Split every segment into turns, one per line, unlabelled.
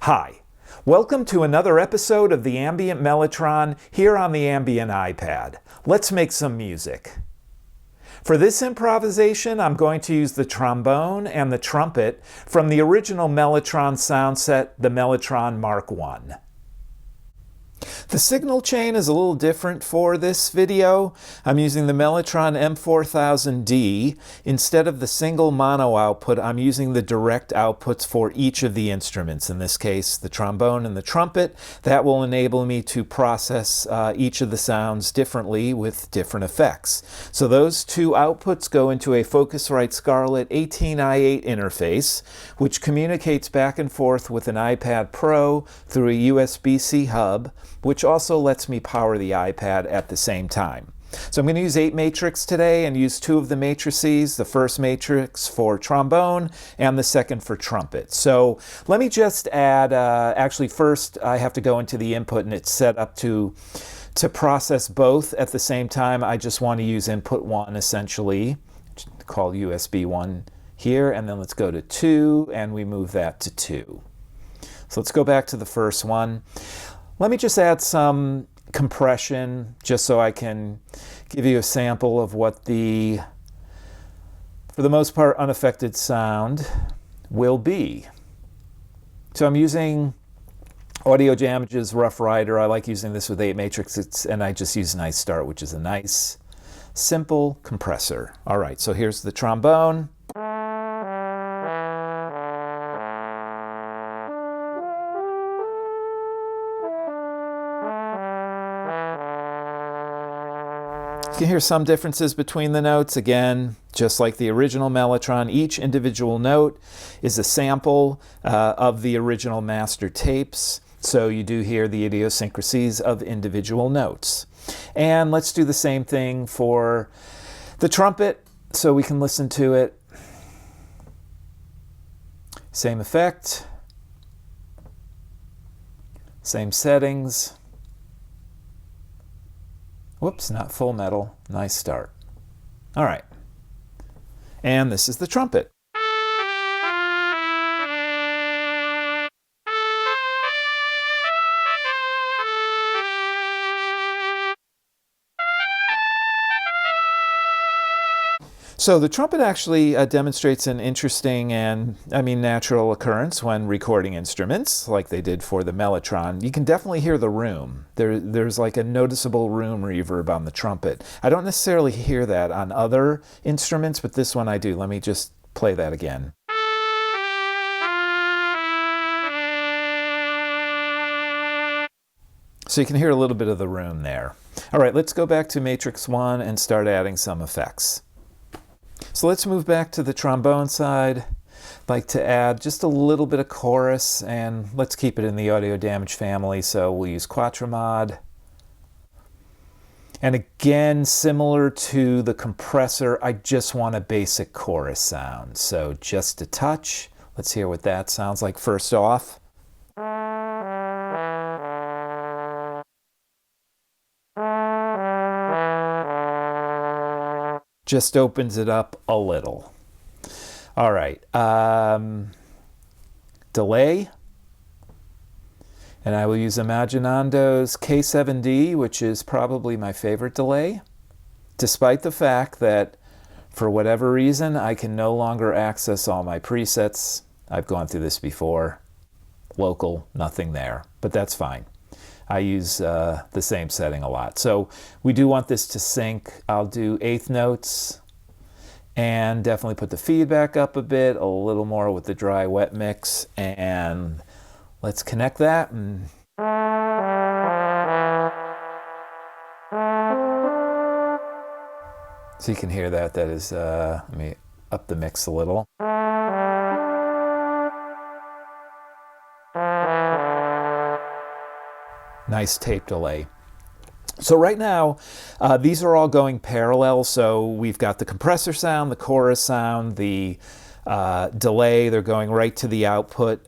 Hi, welcome to another episode of the Ambient Mellotron here on the Ambient iPad. Let's make some music. For this improvisation, I'm going to use the trombone and the trumpet from the original Mellotron sound set, the Mellotron MkI. The signal chain is a little different for this video. I'm using the Mellotron M4000D. Instead of the single mono output, I'm using the direct outputs for each of the instruments. In this case, the trombone and the trumpet. That will enable me to process each of the sounds differently with different effects. So those two outputs go into a Focusrite Scarlett 18i8 interface, which communicates back and forth with an iPad Pro through a USB-C hub, which also lets me power the iPad at the same time. So I'm going to use apeMatrix today and use two of the matrices, the first matrix for trombone and the second for trumpet. So let me just add, actually first I have to go into the input and it's set up to process both at the same time. I just want to use input 1 essentially, called USB 1 here, and then let's go to 2 and we move that to 2. So let's go back to the first one. Let me just add some compression just so I can give you a sample of what the, for the most part, unaffected sound will be. So I'm using AudioDamage's Rough Rider. I like using this with apeMatrix, and I just use Nice Start, which is a nice, simple compressor. All right, so here's the trombone. You can hear some differences between the notes. Again, just like the original Mellotron, each individual note is a sample of the original master tapes. So you do hear the idiosyncrasies of individual notes. And let's do the same thing for the trumpet so we can listen to it. Same effect, same settings. Whoops, not full metal. Nice Start. All right. And this is the trumpet. So the trumpet actually demonstrates an interesting and, natural occurrence when recording instruments, like they did for the Mellotron. You can definitely hear the room. There's like a noticeable room reverb on the trumpet. I don't necessarily hear that on other instruments, but this one I do. Let me just play that again. So you can hear a little bit of the room there. All right, let's go back to Matrix 1 and start adding some effects. So let's move back to the trombone side. I'd like to add just a little bit of chorus, and let's keep it in the AudioDamage family, so we'll use QuatroMod. And again, similar to the compressor, I just want a basic chorus sound. So just a touch. Let's hear what that sounds like first off. Just opens it up a little. All right, delay. And I will use Imaginando's K7D, which is probably my favorite delay, despite the fact that for whatever reason, I can no longer access all my presets. I've gone through this before. Local, nothing there, but that's fine. I use the same setting a lot. So we do want this to sync. I'll do eighth notes and definitely put the feedback up a bit, a little more with the dry wet mix, and let's connect that. So you can hear that. That is, let me up the mix a little. Nice tape delay. So right now, these are all going parallel. So we've got the compressor sound, the chorus sound, the delay. They're going right to the output.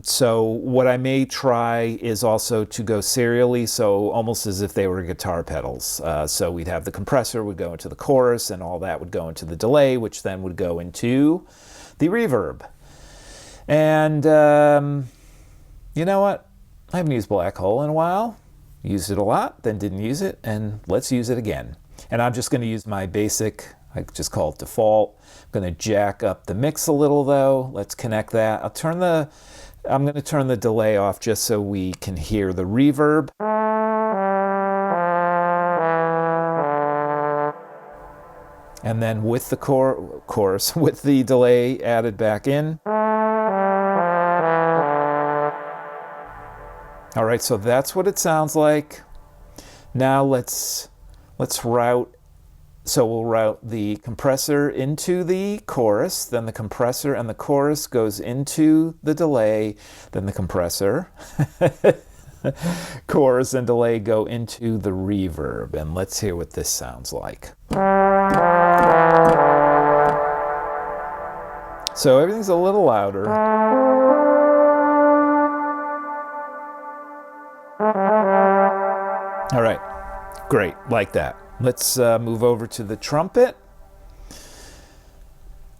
So what I may try is also to go serially, so almost as if they were guitar pedals. So we'd have the compressor would go into the chorus, and all that would go into the delay, which then would go into the reverb. And you know what? I haven't used Blackhole in a while. Used it a lot, then didn't use it, and let's use it again. And I'm just going to use my basic, I just call it default. I'm going to jack up the mix a little though. Let's connect that. I'm going to turn the delay off just so we can hear the reverb. And then with the chorus, with the delay added back in. All right, so that's what it sounds like. Now let's route. So we'll route the compressor into the chorus, then the compressor and the chorus goes into the delay, then the compressor, chorus and delay go into the reverb. And let's hear what this sounds like. So everything's a little louder. All right, great, like that. Let's move over to the trumpet.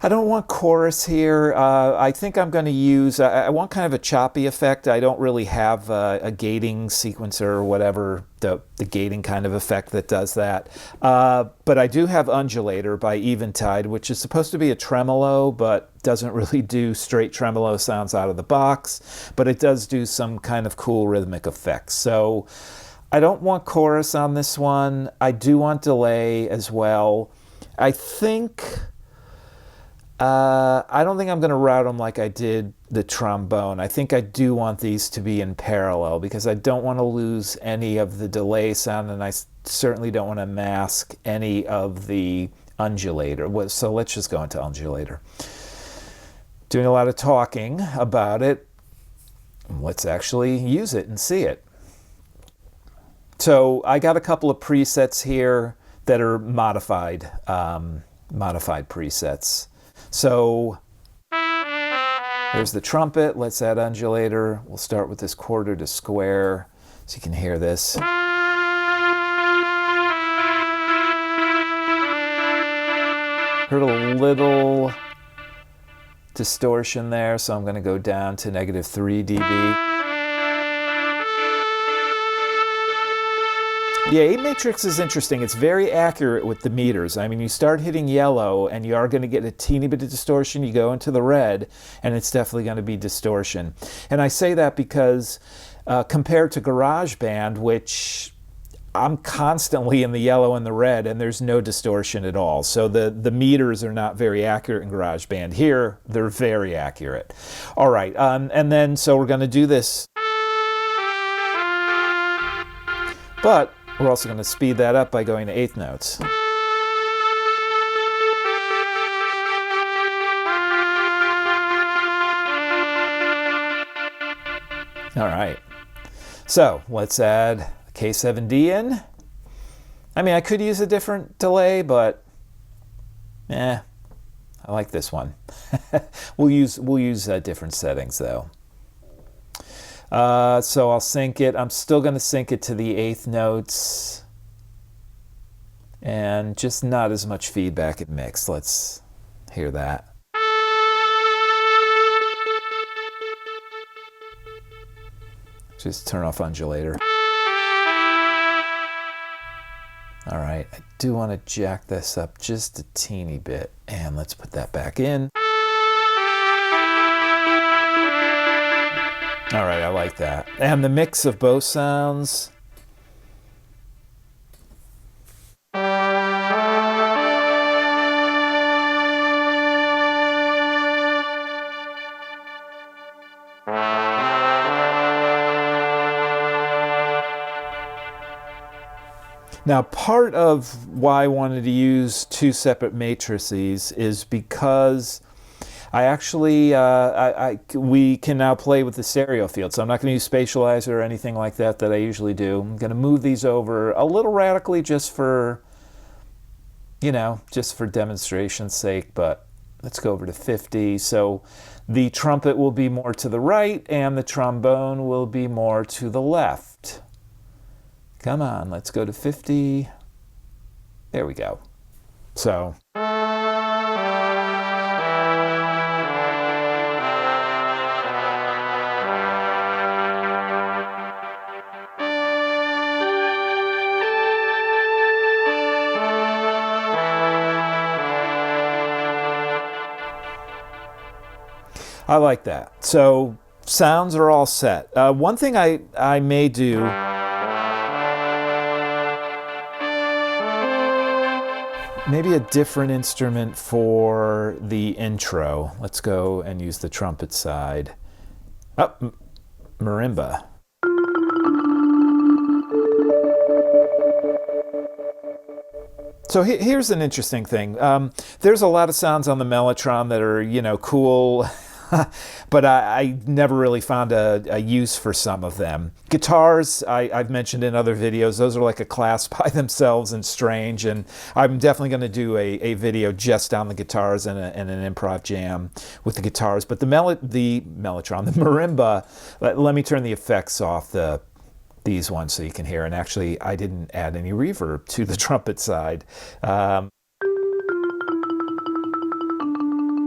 I don't want chorus here. I think I'm going to use, I want kind of a choppy effect. I don't really have a gating sequencer or whatever, the gating kind of effect that does that. But I do have Undulator by Eventide, which is supposed to be a tremolo, but doesn't really do straight tremolo sounds out of the box. But it does do some kind of cool rhythmic effects. So I don't want chorus on this one. I do want delay as well. I don't think I'm going to route them like I did the trombone. I think I do want these to be in parallel because I don't want to lose any of the delay sound, and I certainly don't want to mask any of the undulator. So let's just go into undulator. Doing a lot of talking about it. Let's actually use it and see it. So I got a couple of presets here that are modified presets. So there's the trumpet. Let's add undulator. We'll start with this quarter to square so you can hear this. Heard a little distortion there, so I'm going to go down to -3 dB. Yeah, apeMatrix is interesting. It's very accurate with the meters. I mean, you start hitting yellow and you are going to get a teeny bit of distortion. You go into the red and it's definitely going to be distortion. And I say that because compared to GarageBand, which I'm constantly in the yellow and the red and there's no distortion at all. So the meters are not very accurate in GarageBand. Here, they're very accurate. All right, and then so we're going to do this. But we're also going to speed that up by going to eighth notes. All right. So let's add K7D in. I mean, I could use a different delay, but I like this one. we'll use different settings though. So I'll sync it. I'm still going to sync it to the eighth notes and just not as much feedback in mix. Let's hear that. Just turn off undulator. All right, I do want to jack this up just a teeny bit, and let's put that back in. All right, I like that. And the mix of both sounds. Now, part of why I wanted to use two separate matrices is because I actually, we can now play with the stereo field. So I'm not going to use spatializer or anything like that I usually do. I'm going to move these over a little radically just for, just for demonstration's sake, but let's go over to 50. So the trumpet will be more to the right and the trombone will be more to the left. Come on, let's go to 50. There we go. So. I like that. So sounds are all set. One thing I may do, maybe a different instrument for the intro. Let's go and use the trumpet side. Oh, marimba. So here's an interesting thing. There's a lot of sounds on the Mellotron that are, you know, cool, but I never really found a use for some of them. Guitars, I've mentioned in other videos, those are like a class by themselves and strange, and I'm definitely going to do a video just on the guitars and an improv jam with the guitars. But the Mellotron, the marimba, let me turn the effects off these ones so you can hear. And actually, I didn't add any reverb to the trumpet side.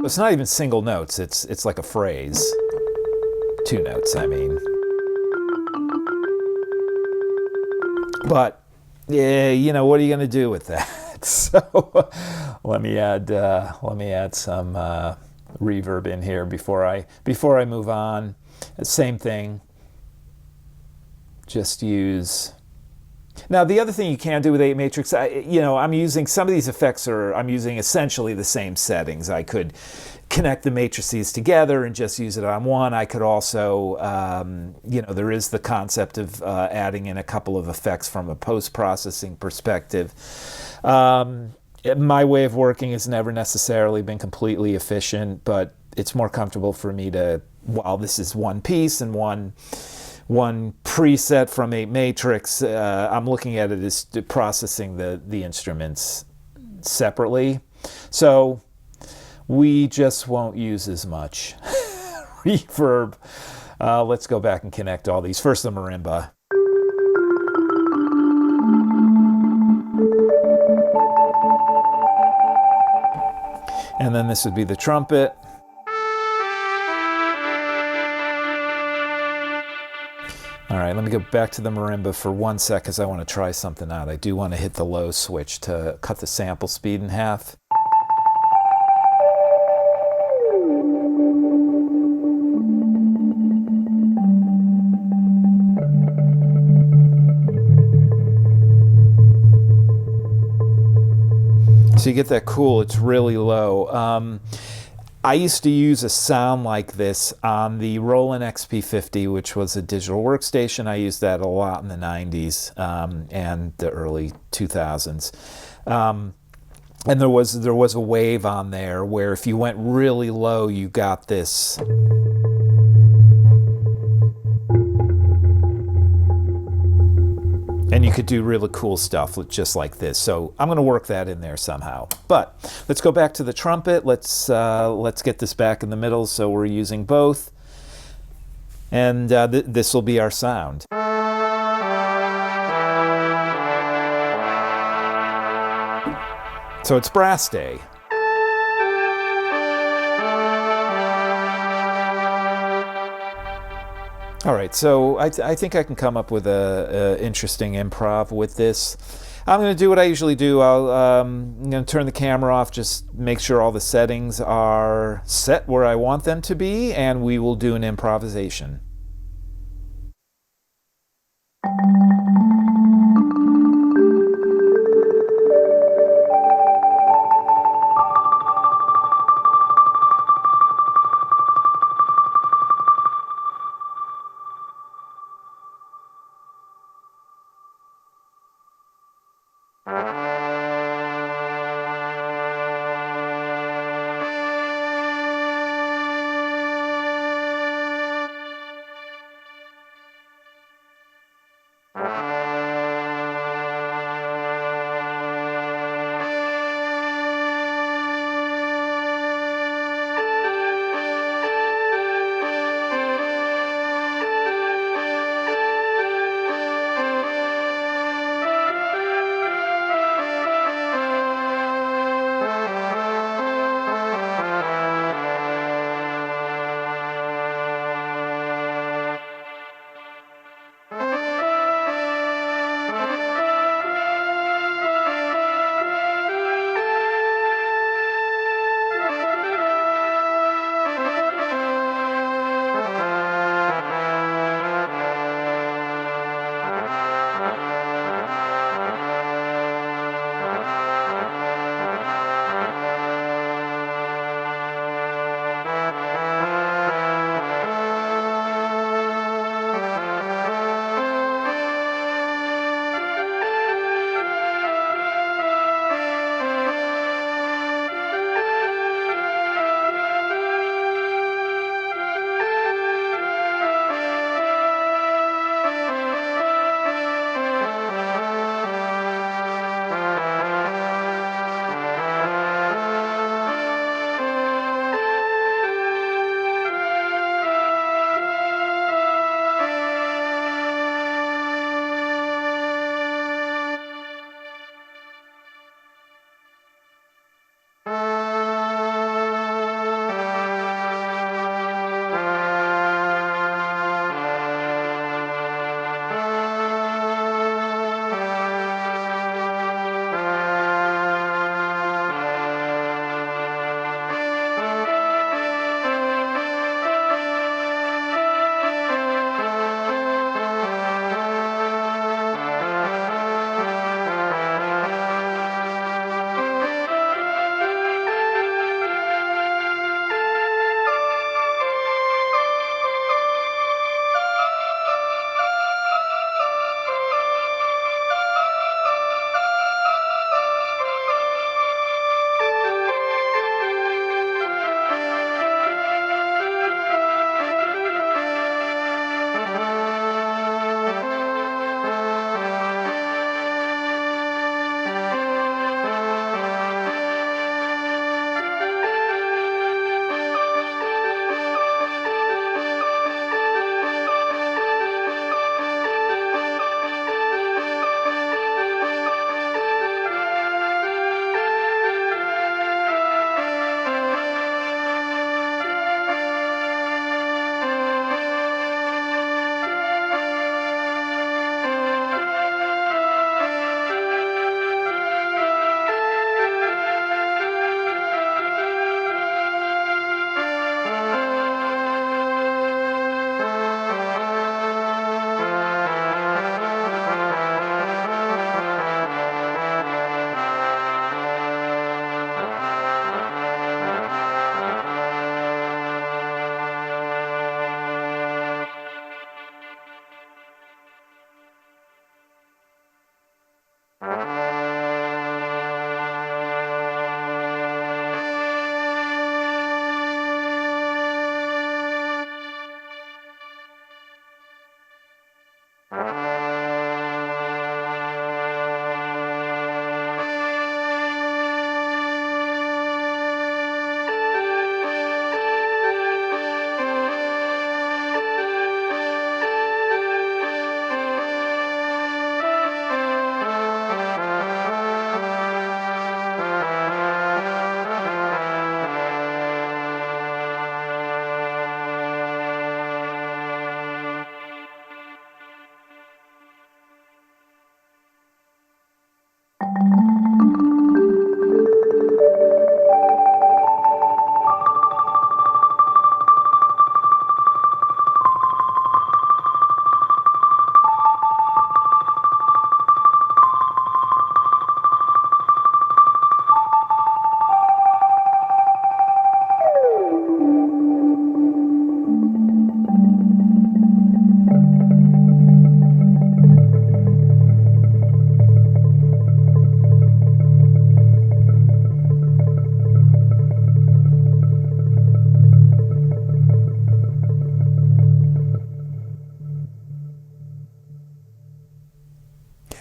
It's not even single notes. It's like a phrase. 2 notes, I mean. But yeah, you know, what are you going to do with that? So let me add some reverb in here before I move on. Same thing. Just use. Now the other thing you can do with apeMatrix, you know, I'm using some of these effects I'm using essentially the same settings. I could connect the matrices together and just use it on one. I could also, you know, there is the concept of adding in a couple of effects from a post-processing perspective. My way of working has never necessarily been completely efficient, but it's more comfortable for me to, while this is one piece and one preset from apeMatrix, I'm looking at it as processing the instruments separately. So we just won't use as much reverb. Let's go back and connect all these. First the marimba. And then this would be the trumpet. All right, let me go back to the marimba for 1 sec because I want to try something out. I do want to hit the low switch to cut the sample speed in half. So you get that cool, it's really low. I used to use a sound like this on the Roland XP50, which was a digital workstation. I used that a lot in the 90s and the early 2000s. And there was a wave on there where if you went really low, you got this. And you could do really cool stuff just like this. So I'm going to work that in there somehow. But let's go back to the trumpet. Let's get this back in the middle so we're using both. And this will be our sound. So it's brass day. All right, so I think I can come up with a interesting improv with this. I'm going to do what I usually do. I'm going to turn the camera off, just make sure all the settings are set where I want them to be, and we will do an improvisation.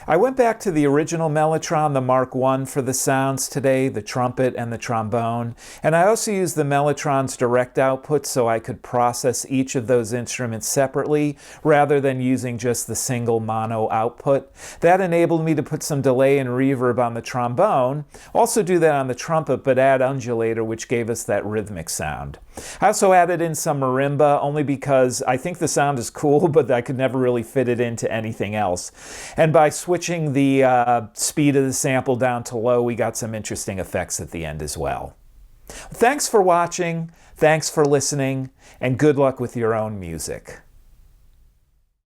I went back to the original Mellotron, the Mark I, for the sounds today, the trumpet and the trombone. And I also used the Mellotron's direct output so I could process each of those instruments separately rather than using just the single mono output. That enabled me to put some delay and reverb on the trombone, also do that on the trumpet, but add Undulator, which gave us that rhythmic sound. I also added in some Marimba, only because I think the sound is cool, but I could never really fit it into anything else. And by switching the speed of the sample down to low, we got some interesting effects at the end as well. Thanks for watching, thanks for listening, and good luck with your own music.